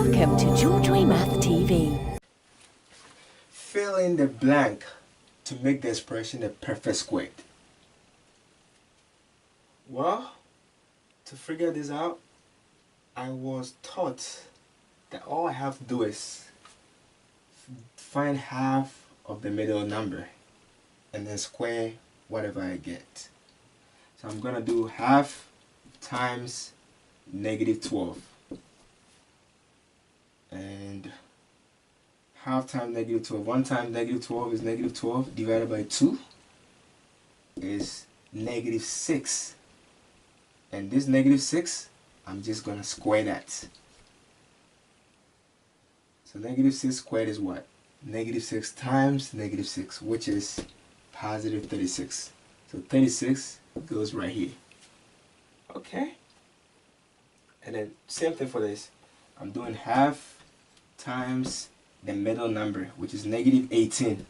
Welcome to GeorgeWay mathTV. Fill in the blank to make the expression a perfect square. Well, to figure this out, I was taught that all I have to do is find half of the middle number and then square whatever I get. So I'm going to do half times -12. And half times -12. 1 times -12 is -12 divided by 2 is -6. And this -6, I'm just going to square that. So -6 squared is what? -6 times -6, which is positive 36. So 36 goes right here. Okay? And then same thing for this. I'm doing half times the middle number, which is -18.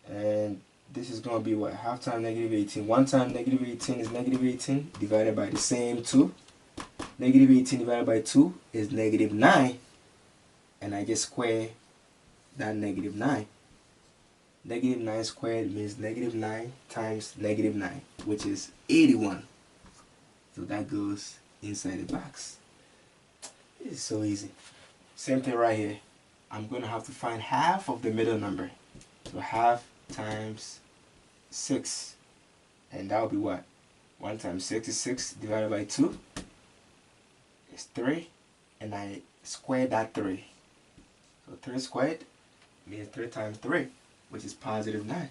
And this is going to be what? Half times -18. 1 times -18 is -18 divided by the same 2. -18 divided by 2 is -9. And I just square that -9. -9 squared means -9 times -9, which is 81. So that goes inside the box. This is so easy. Same thing right here. I'm going to have to find half of the middle number. So half times 6. And that will be what? 1 times 6 is 6 divided by 2 is 3. And I square that 3. So 3 squared means 3 times 3, which is positive 9.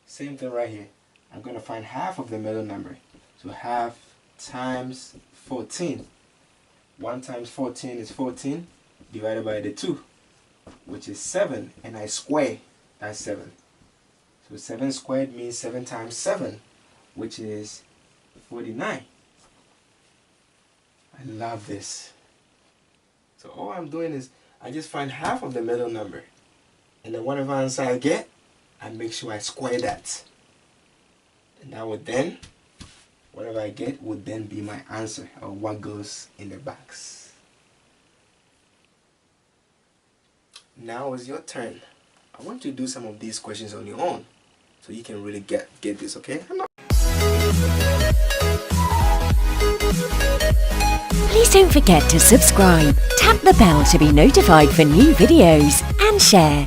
Same thing right here. I'm going to find half of the middle number. So half times 14. 1 times 14 is 14 divided by the 2, which is 7. And I square that 7. So 7 squared means 7 times 7, which is 49. I love this. So all I'm doing is I just find half of the middle number. And then whatever answer I get, I make sure I square that. And that would then, whatever I get would then be my answer, or what goes in the box. Now is your turn. I want you to do some of these questions on your own, so you can really get this, okay? Please don't forget to subscribe, tap the bell to be notified for new videos, and share.